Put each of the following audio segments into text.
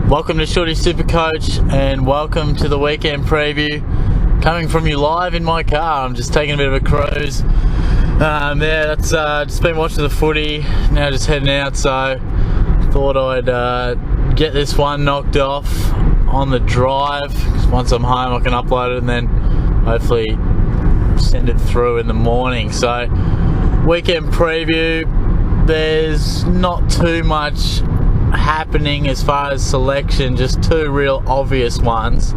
Welcome to Shorty SuperCoach and welcome to the weekend preview. Coming from you live in my car. I'm just taking a bit of a cruise. That's just been watching the footy, now just heading out, so thought I'd get this one knocked off on the drive. Once I'm home I can upload it and then hopefully send it through in the morning. So weekend preview, there's not too much happening as far as selection, just two real obvious ones,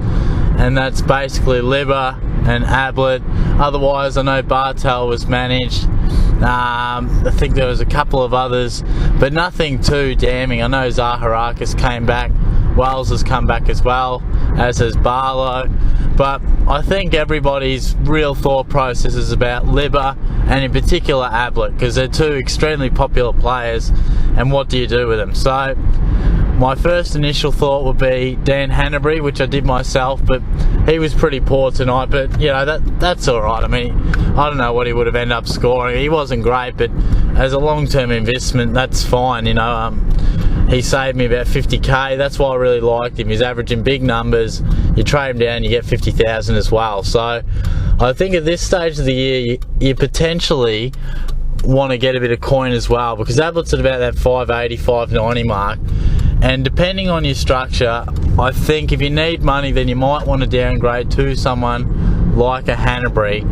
and that's basically Libba and Ablett. Otherwise I know Bartel was managed. I think there was a couple of others, but nothing too damning. I know Zaharakis came back, Wells has come back as well, as has Barlow, but I think everybody's real thought process is about Libba and in particular Ablett, because they're two extremely popular players, and what do you do with them? So my first initial thought would be Dan Hanbury, which I did myself, but he was pretty poor tonight, but you know, that's alright. I mean, I don't know what he would have ended up scoring. He wasn't great, but as a long-term investment, that's fine, you know. He saved me about 50k, that's why I really liked him. He's averaging big numbers, you trade him down, you get 50,000 as well. So I think at this stage of the year, you potentially want to get a bit of coin as well, because Ablett's at about that 580, 590 mark. And depending on your structure, I think if you need money, then you might want to downgrade to someone like a Hanbury.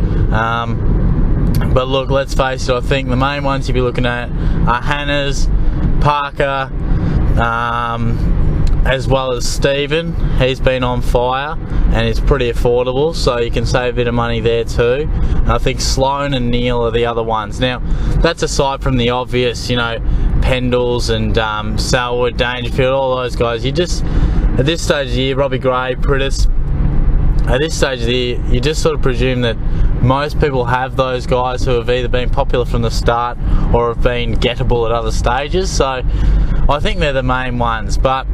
But look, let's face it, I think the main ones you'll be looking at are Hannah's, Parker, as well as Stephen. He's been on fire and it's pretty affordable, so you can save a bit of money there too. And I think Sloan and Neil are the other ones. Now, that's aside from the obvious, you know, Pendles and Selwood, Dangerfield, all those guys. You just, at this stage of the year, Robbie Gray, Pritis, at this stage of the year, you just sort of presume that most people have those guys who have either been popular from the start or have been gettable at other stages. So I think they're the main ones, but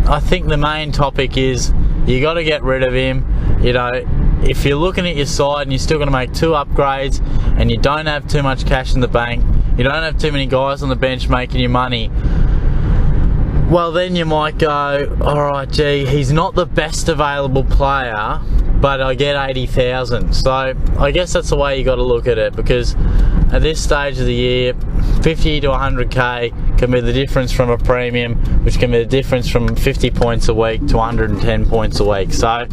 I think the main topic is you got to get rid of him. You know, if you're looking at your side and you're still going to make two upgrades and you don't have too much cash in the bank, you don't have too many guys on the bench making you money, well then you might go, alright, gee, he's not the best available player, but I get 80,000. So I guess that's the way you got to look at it, because at this stage of the year, 50 to 100k can be the difference from a premium, which can be the difference from 50 points a week to 110 points a week. So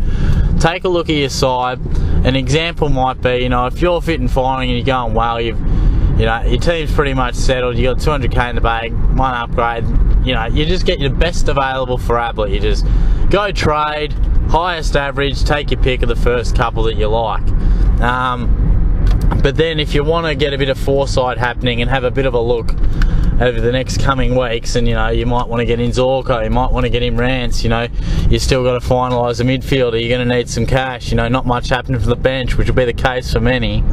take a look at your side. An example might be, you know, if you're fit and firing and you're going well, you know, your team's pretty much settled, you got 200k in the bag, one upgrade, you know, you just get your best available for Ablett. You just go trade, highest average, take your pick of the first couple that you like. But then if you want to get a bit of foresight happening and have a bit of a look over the next coming weeks, and you know, you might want to get in Zorko, you might want to get in Rance, you know, you still got to finalise a midfielder, you're going to need some cash, you know, not much happening from the bench, which will be the case for many.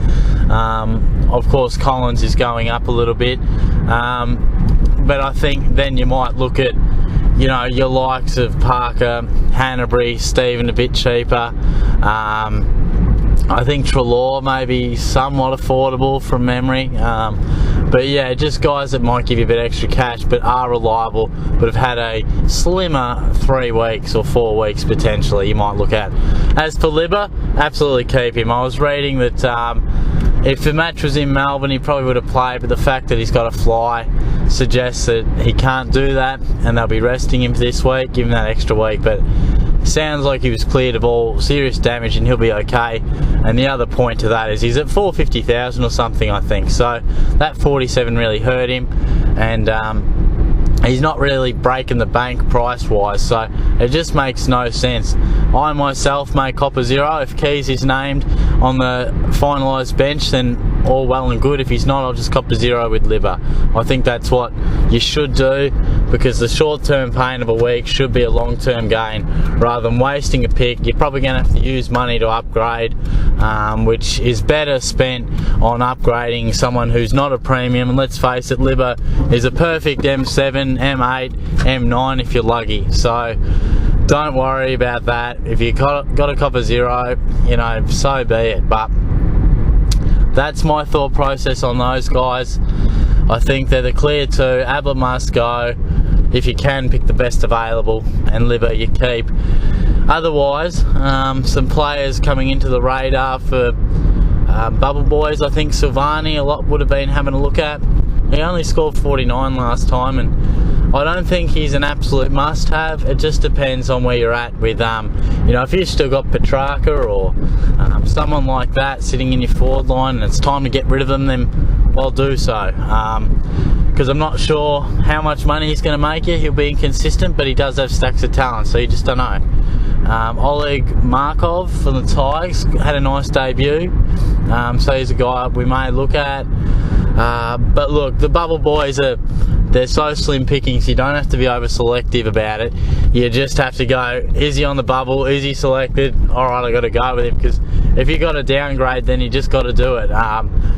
Of course Collins is going up a little bit, but I think then you might look at, you know, your likes of Parker, Hanbury, Stephen a bit cheaper. I think Treloar may be somewhat affordable from memory, but yeah, just guys that might give you a bit extra cash but are reliable, but have had a slimmer 3 weeks or 4 weeks potentially you might look at. As for Libba, absolutely keep him. I was reading that if the match was in Melbourne he probably would have played, but the fact that he's got a fly suggests that he can't do that, and they'll be resting him for this week, give him that extra week. But sounds like he was cleared of all serious damage and he'll be okay. And the other point to that is he's at 450,000 or something, I think, so that 47 really hurt him, and he's not really breaking the bank price wise, so it just makes no sense. I myself may cop a zero if Keys is named on the finalised bench, then all well and good. If he's not, I'll just cop a zero with Libba. I think that's what you should do, because the short-term pain of a week should be a long-term gain. Rather than wasting a pick, you're probably going to have to use money to upgrade, which is better spent on upgrading someone who's not a premium. And let's face it, Libba is a perfect M7, M8, M9 if you're lucky. So don't worry about that. If you got a cop a zero, you know, so be it. But that's my thought process on those guys. I think they're the clear two. Ablett must go. if you can, pick the best available, and Liver you keep. Otherwise, some players coming into the radar for Bubble Boys. I think Silvani a lot would have been having a look at. He only scored 49 last time, and I don't think he's an absolute must-have. It just depends on where you're at with, you know, if you've still got Petrarca or someone like that sitting in your forward line and it's time to get rid of them, then well, do so. Because I'm not sure how much money he's going to make you. He'll be inconsistent, but he does have stacks of talent, so you just don't know. Oleg Markov from the Tigers had a nice debut, so he's a guy we may look at. But look, the Bubble Boys they're so slim pickings, you don't have to be over selective about it. You just have to go, is he on the bubble, is he selected, alright, I got to go with him. Because if you got to downgrade, then you just got to do it.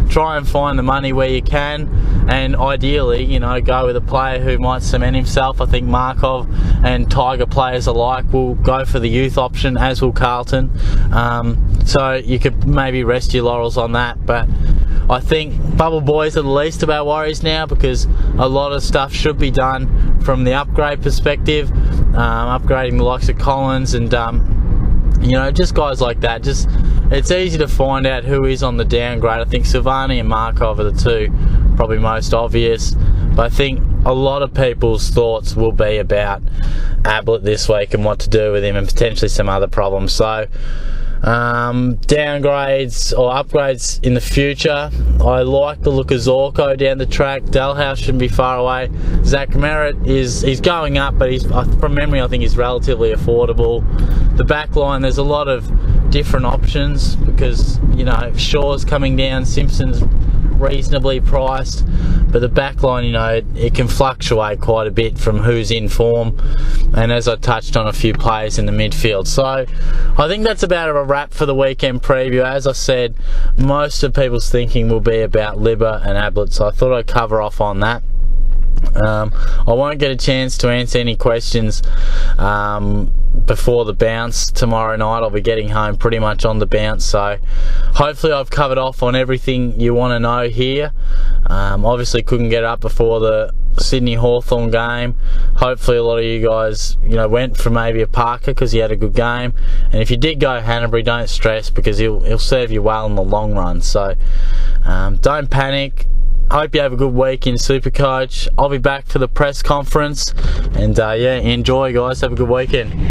Try and find the money where you can, and ideally, you know, go with a player who might cement himself. I think Markov and Tiger players alike will go for the youth option, as will Carlton. So you could maybe rest your laurels on that, but I think Bubble Boys are the least of our worries now, because a lot of stuff should be done from the upgrade perspective, upgrading the likes of Collins and you know, just guys like that. Just, it's easy to find out who is on the downgrade. I think Silvani and Markov are the two probably most obvious, but I think a lot of people's thoughts will be about Ablett this week and what to do with him, and potentially some other problems. So downgrades or upgrades in the future, I like the look of Zorko down the track. Dalhouse shouldn't be far away. Zach Merritt he's going up, but he's, from memory, I think he's relatively affordable. The back line, there's a lot of different options, because, you know, Shaw's coming down, Simpson's reasonably priced, but the back line, you know, it can fluctuate quite a bit from who's in form, and as I touched on, a few players in the midfield. So I think that's about a wrap for the weekend preview. As I said, most of people's thinking will be about Libba and Ablett, so I thought I'd cover off on that. I won't get a chance to answer any questions before the bounce tomorrow night. I'll be getting home pretty much on the bounce, so hopefully I've covered off on everything you want to know here. Obviously couldn't get up before the Sydney Hawthorn game. Hopefully a lot of you guys, you know, went for maybe a Parker because he had a good game, and if you did go Hanbury, don't stress, because he'll serve you well in the long run. So don't panic. Hope you have a good week in SuperCoach. I'll be back for the press conference, and yeah, enjoy guys, have a good weekend.